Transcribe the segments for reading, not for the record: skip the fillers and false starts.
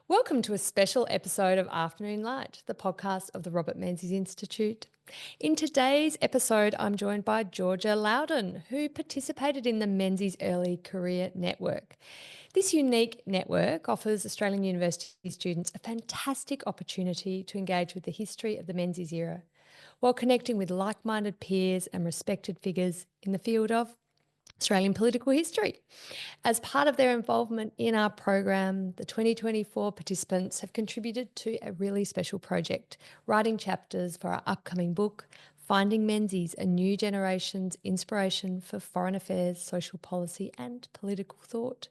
Welcome to a special episode of Afternoon Light, the podcast of the Robert Menzies Institute. In today's episode, I'm joined by Georgia Lowden, who participated in the Menzies Early Career Network. This unique network offers Australian university students a fantastic opportunity to engage with the history of the Menzies era, while connecting with like-minded peers and respected figures in the field of Australian political history. As part of their involvement in our program, the 2024 participants have contributed to a really special project, writing chapters for our upcoming book, Finding Menzies, a new generation's inspiration for foreign affairs, social policy and political thought.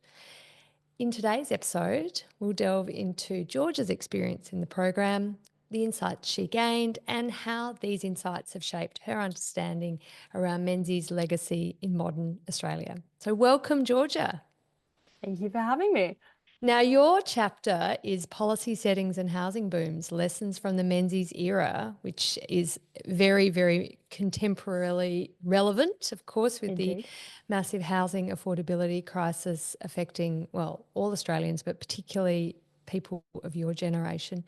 In today's episode, we'll delve into Georgia's experience in the program, the insights she gained, and how these insights have shaped her understanding around Menzies' legacy in modern Australia. So welcome, Georgia. Thank you for having me. Now, your chapter is Policy Settings and Housing Booms, Lessons from the Menzies Era, which is very, very contemporarily relevant, of course, with the Indeed. massive housing affordability crisis affecting, well, all Australians, but particularly people of your generation.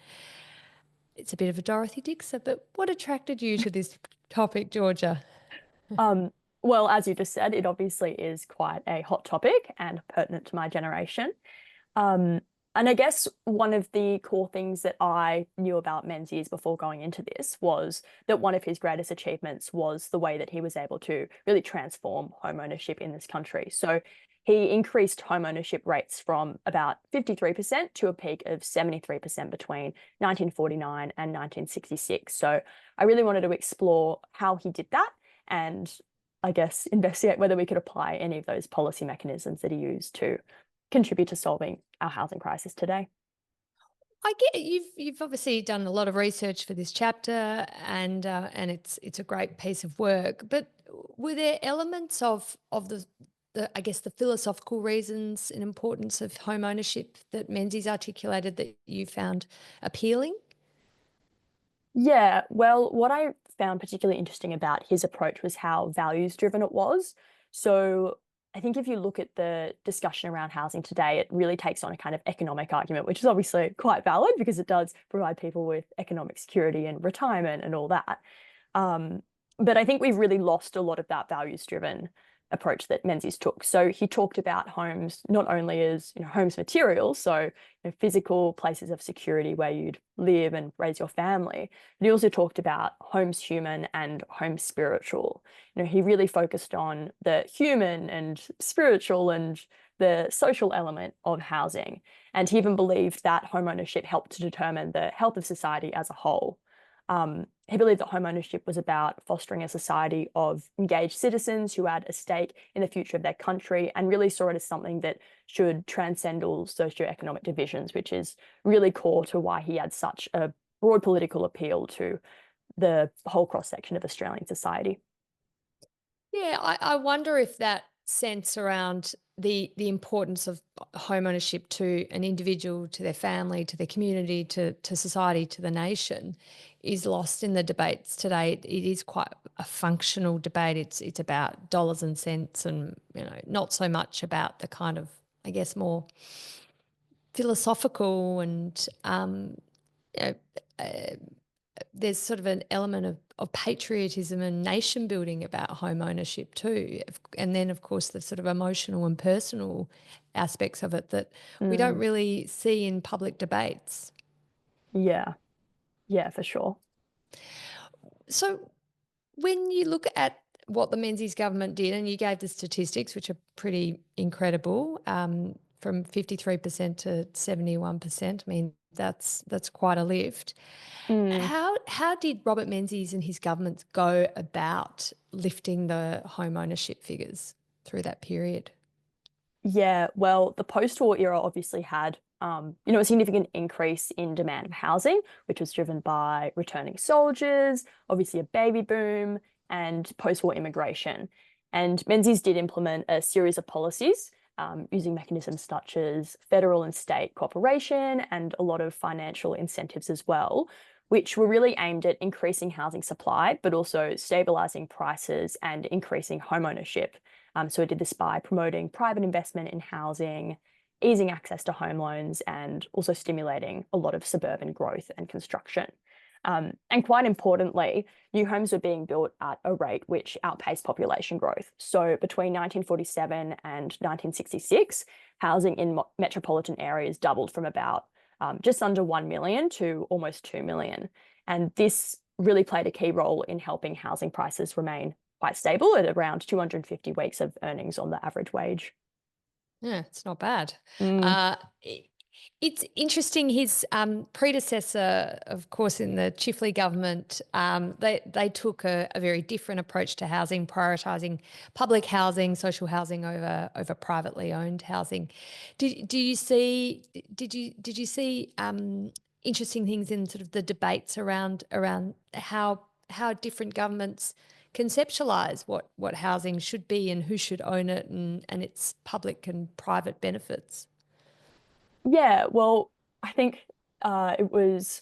It's a bit of a Dorothy Dixer, but what attracted you to this topic, Georgia? Um, well, as you just said, it obviously is quite a hot topic and pertinent to my generation. Um, and I guess one of the core things that I knew about Menzies before going into this was that one of his greatest achievements was the way that he was able to really transform home ownership in this country. So he increased home ownership rates from about 53% to a peak of 73% between 1949 and 1966. So I really wanted to explore how he did that and I guess investigate whether we could apply any of those policy mechanisms that he used to contribute to solving our housing crisis today. I get you've obviously done a lot of research for this chapter, and it's a great piece of work. But were there elements of the I guess the philosophical reasons and importance of home ownership that Menzies articulated that you found appealing? Yeah, well, what I found particularly interesting about his approach was how values driven it was. So I think if you look at the discussion around housing today, it really takes on a kind of economic argument, which is obviously quite valid because it does provide people with economic security and retirement and all that. Um, but I think we've really lost a lot of that values driven approach that Menzies took. So he talked about homes not only as homes materials, so physical places of security where you'd live and raise your family, but he also talked about homes human and homes spiritual. He really focused on the human and spiritual and the social element of housing. And he even believed that home ownership helped to determine the health of society as a whole. He believed that home ownership was about fostering a society of engaged citizens who had a stake in the future of their country and really saw it as something that should transcend all socioeconomic divisions, which is really core to why he had such a broad political appeal to the whole cross-section of Australian society. Yeah, I wonder if that sense around the importance of home ownership to an individual, to their family, to their community, to society, to the nation, is lost in the debates today. It is quite a functional debate. It's about dollars and cents, and not so much about the kind of, I guess, more philosophical and you know, uh, there's sort of an element of patriotism and nation building about home ownership too. And then, of course, the sort of emotional and personal aspects of it that we don't Mm, really see in public debates. yeah, yeah, for sure. So, when you look at what the Menzies government did, and you gave the statistics, which are pretty incredible, from 53% to 71%, I mean, that's quite a lift. Mm. How did Robert Menzies and his government go about lifting the home ownership figures through that period? Yeah, well, the post-war era obviously had, a significant increase in demand of housing, which was driven by returning soldiers, obviously a baby boom, and post-war immigration. And Menzies did implement a series of policies using mechanisms such as federal and state cooperation and a lot of financial incentives as well, which were really aimed at increasing housing supply, but also stabilizing prices and increasing home ownership. So it did this by promoting private investment in housing easing access to home loans and also stimulating a lot of suburban growth and construction. And quite importantly, new homes were being built at a rate which outpaced population growth. So between 1947 and 1966, housing in metropolitan areas doubled from about just under 1 million to almost 2 million. And this really played a key role in helping housing prices remain quite stable at around 250 weeks of earnings on the average wage. Yeah, it's not bad. Mm, Uh, i- it's interesting. His predecessor, of course, in the Chifley government, they took a very different approach to housing, prioritising public housing, social housing over privately owned housing. Did you see interesting things in sort of the debates around how different governments conceptualize what housing should be and who should own it and its public and private benefits? yeah, well, I think it was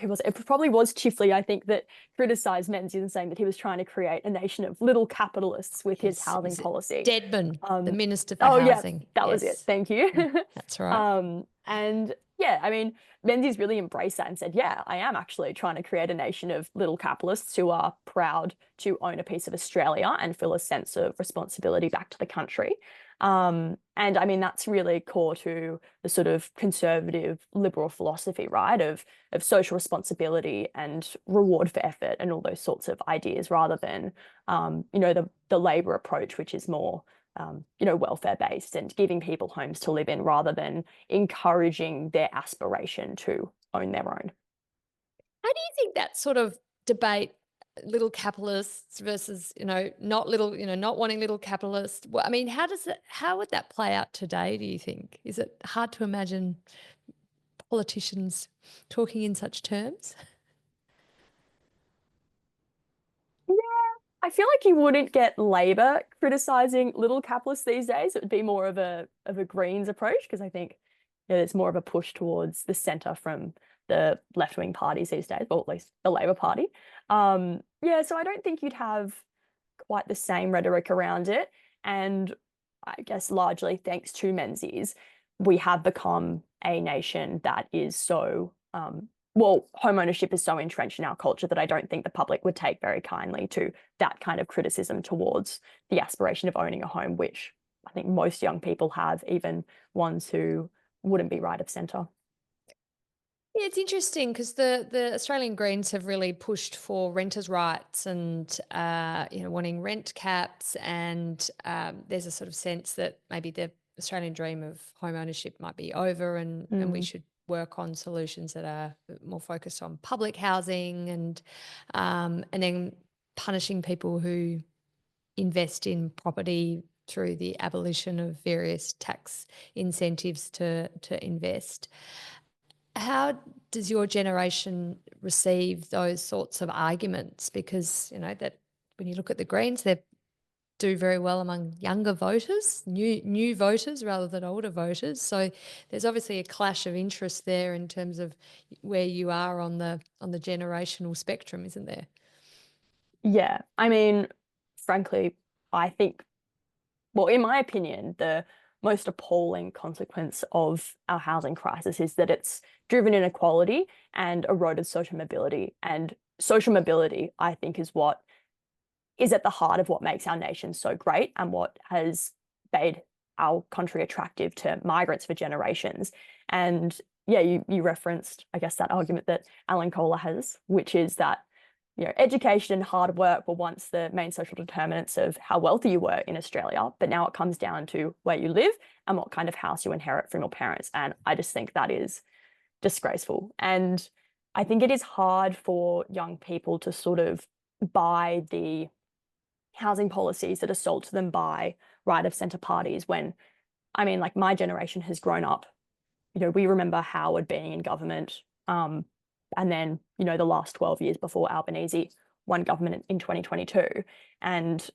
who was it? It probably was Chifley, I think, that criticized Menzies and saying that he was trying to create a nation of little capitalists with his Yes, housing is it policy. Stedman, the Um, Minister for oh yeah, Housing? that was it. Yes, Thank you. that's right. And yeah, I mean, Menzies really embraced that and said, yeah, I am actually trying to create a nation of little capitalists who are proud to own a piece of Australia and feel a sense of responsibility back to the country. And I mean, that's really core to the sort of conservative liberal philosophy, right? Of social responsibility and reward for effort and all those sorts of ideas, rather than the Labor approach, which is more welfare based and giving people homes to live in rather than encouraging their aspiration to own their own. How do you think that sort of debate, little capitalists versus, not little, not wanting little capitalists? Well, I mean, how would that play out today, do you think? Is it hard to imagine politicians talking in such terms? Yeah, I feel like you wouldn't get Labor criticizing little capitalists these days. It would be more of a Greens approach because I think there's more of a push towards the centre from the left-wing parties these days, or at least the Labor Party. Yeah, so I don't think you'd have quite the same rhetoric around it. And I guess largely thanks to Menzies, we have become a nation that is so home ownership is so entrenched in our culture that I don't think the public would take very kindly to that kind of criticism towards the aspiration of owning a home, which I think most young people have, even ones who wouldn't be right of centre. Yeah, it's interesting because the Australian Greens have really pushed for renters' rights and wanting rent caps, and there's a sort of sense that maybe the Australian dream of home ownership might be over, and we Mm, should work on solutions that are more focused on public housing and then punishing people who invest in property through the abolition of various tax incentives to invest. How does your generation receive those sorts of arguments? Because, that when you look at the Greens, they do very well among younger voters, new voters rather than older voters. So there's obviously a clash of interest there in terms of where you are on the generational spectrum, isn't there? yeah, I mean, frankly, I think well, in my opinion, the most appalling consequence of our housing crisis is that it's driven inequality and eroded social mobility. And social mobility, I think, is what is at the heart of what makes our nation so great and what has made our country attractive to migrants for generations. And yeah, you referenced, I guess, that argument that Alan Kohler has, which is that education and hard work were once the main social determinants of how wealthy you were in Australia, but now it comes down to where you live and what kind of house you inherit from your parents. And I just think that is disgraceful. And I think it is hard for young people to sort of buy the housing policies that are sold to them by right of centre parties when, I mean, like my generation has grown up, we remember Howard being in government. And then, the last 12 years before Albanese won government in 2022. And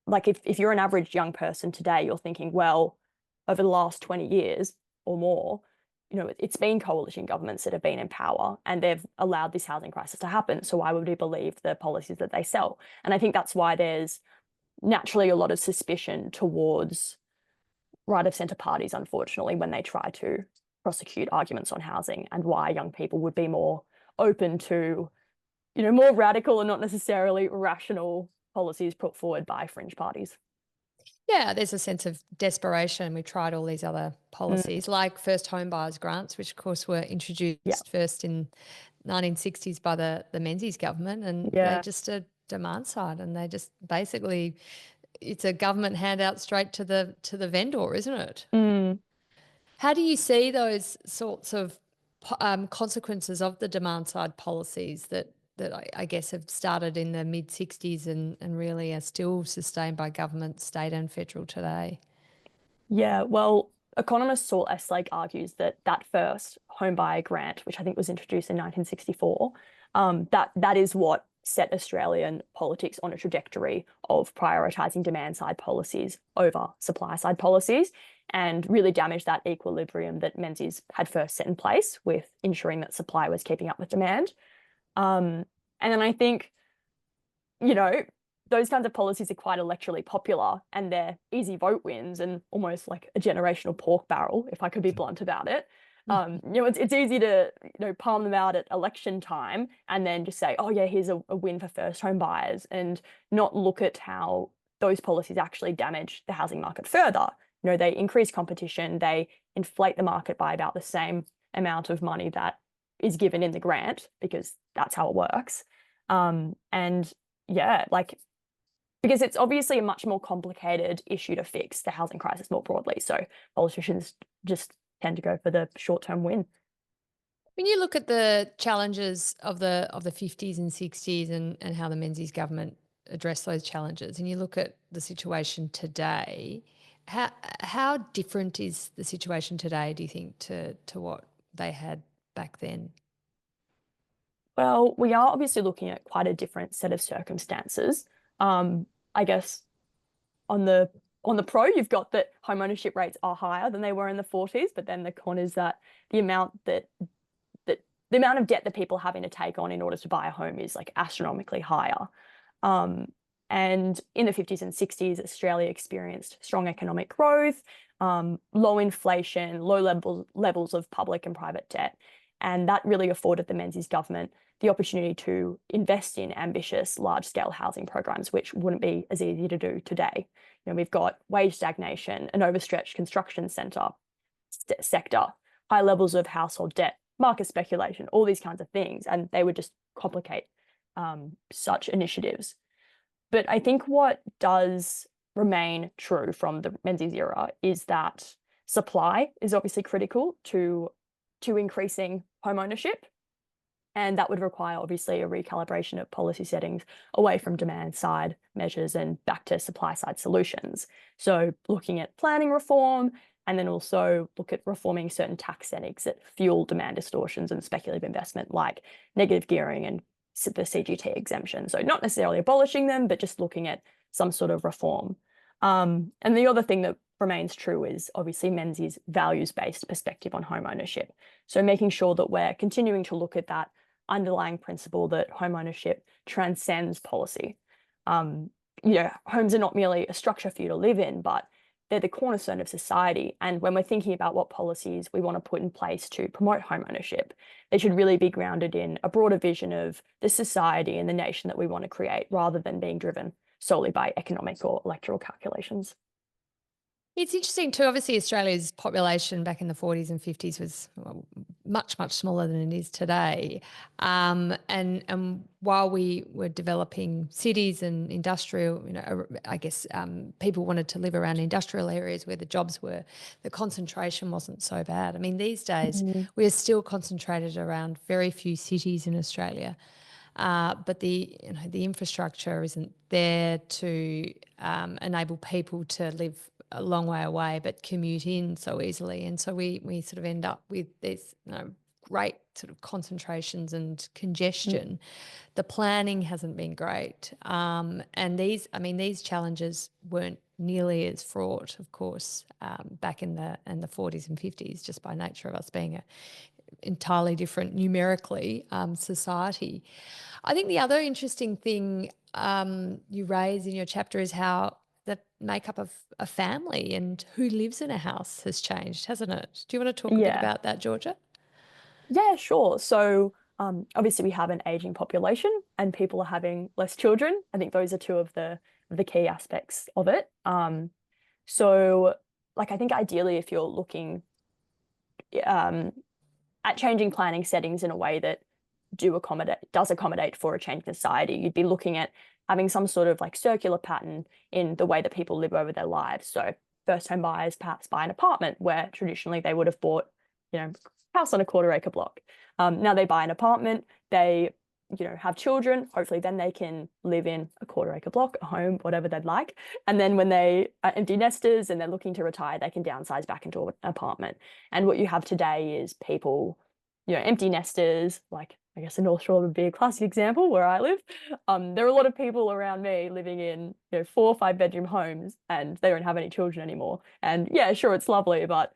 like if you're an average young person today, you're thinking, well, over the last 20 years or more, it's been coalition governments that have been in power and they've allowed this housing crisis to happen. So why would we believe the policies that they sell? And I think that's why there's naturally a lot of suspicion towards right of centre parties, unfortunately, when they try to prosecute arguments on housing, and why young people would be more open to, more radical and not necessarily rational policies put forward by fringe parties. Yeah, there's a sense of desperation. We tried all these other Mm, policies, like first home buyers grants, which of course were yeah, introduced first in 1960s by the Menzies government, and they yeah. just a demand side, and they just basically it's a government handout straight to the vendor, isn't it? Mm. How do you see those sorts of consequences of the demand side policies that I guess have started in the mid 60s and really are still sustained by government, state and federal today? Yeah, well, economist Saul Eslake argues that that first home buyer grant, which I think was introduced in 1964, that is what set Australian politics on a trajectory of prioritising demand side policies over supply side policies, and really damaged that equilibrium that Menzies had first set in place with ensuring that supply was keeping up with demand. And then I think, you know, those kinds of policies are quite electorally popular, and they're easy vote wins and almost like a generational pork barrel, if I could be blunt about it. It's easy to, palm them out at election time and then just say, oh yeah, here's a win for first home buyers, and not look at how those policies actually damage the housing market further. They increase competition, they inflate the market by about the same amount of money that is given in the grant, because that's how it works. And yeah, like, because it's obviously a much more complicated issue to fix the housing crisis more broadly. So politicians just tend to go for the short-term win. When you look at the challenges of the 50s and 60s and how the Menzies government addressed those challenges, and you look at the situation today, how different is the situation today, do you think, to what they had back then? Well, we are obviously looking at quite a different set of circumstances. I guess on the pro, you've got that home ownership rates are higher than they were in the 40s, but then the con is that the amount that the amount of debt that people are having to take on in order to buy a home is like astronomically higher. Um, and in the 50s and 60s, Australia experienced strong economic growth, low inflation, low levels of public and private debt. And that really afforded the Menzies government the opportunity to invest in ambitious, large-scale housing programs, which wouldn't be as easy to do today. We've got wage stagnation, an overstretched construction sector, high levels of household debt, market speculation, all these kinds of things, and they would just complicate such initiatives. But I think what does remain true from the Menzies era is that supply is obviously critical to increasing home ownership. And that would require obviously a recalibration of policy settings away from demand side measures and back to supply side solutions. So looking at planning reform, and then also look at reforming certain tax settings that fuel demand distortions and speculative investment, like negative gearing and the CGT exemption. So not necessarily abolishing them, but just looking at some sort of reform. And the other thing that remains true is obviously Menzies' values-based perspective on home ownership. So making sure that we're continuing to look at that underlying principle that home ownership transcends policy. Homes are not merely a structure for you to live in, but they're the cornerstone of society. And when we're thinking about what policies we want to put in place to promote home ownership, they should really be grounded in a broader vision of the society and the nation that we want to create, rather than being driven solely by economic or electoral calculations. It's interesting too. Obviously, Australia's population back in the 40s and 50s was much, much smaller than it is today. And while we were developing cities and industrial, I guess people wanted to live around industrial areas where the jobs were, the concentration wasn't so bad. I mean, these days Mm. we are still concentrated around very few cities in Australia. But the infrastructure isn't there to enable people to live a long way away but commute in so easily, and so we sort of end up with these great sort of concentrations and congestion. The planning hasn't been great, and these challenges weren't nearly as fraught, of course, back in the 40s and 50s, just by nature of us being a entirely different numerically society. I think the other interesting thing you raise in your chapter is how that make up of a family and who lives in a house has changed, hasn't it? Do you want to talk a bit Yeah. about that, Georgia? Yeah, sure. So, obviously we have an aging population and people are having less children. I think those are two of the key aspects of it. So like I think ideally if you're looking um at changing planning settings in a way that does accommodate for a changing society, you'd be looking at having some sort of like circular pattern in the way that people live over their lives. So first home buyers perhaps buy an apartment where traditionally they would have bought, house on a quarter acre block. Now they buy an apartment, they have children, hopefully then they can live in a quarter acre block, a home, whatever they'd like. And then when they are empty nesters and they're looking to retire, they can downsize back into an apartment. And what you have today is people, empty nesters, like I guess the North Shore would be a classic example where I live. There are a lot of people around me living in 4 or 5 bedroom homes and they don't have any children anymore. And yeah, sure, it's lovely, but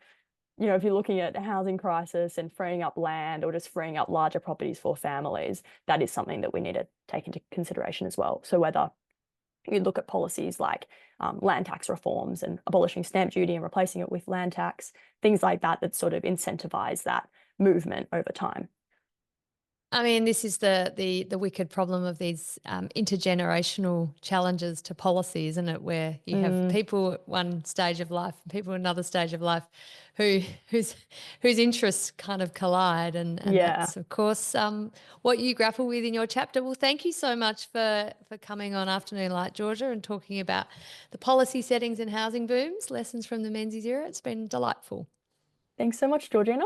if you're looking at a housing crisis and freeing up land or just freeing up larger properties for families, that is something that we need to take into consideration as well. So whether you look at policies like land tax reforms and abolishing stamp duty and replacing it with land tax, things like that, that sort of incentivize that movement over time. I mean, this is the wicked problem of these intergenerational challenges to policy, isn't it? Where you have Mm, people at one stage of life and people at another stage of life who whose interests kind of collide, and yeah. that's of course what you grapple with in your chapter. Well, thank you so much for coming on Afternoon Light, Georgia, and talking about the policy settings and housing booms, lessons from the Menzies era. It's been delightful. Thanks so much, Georgina.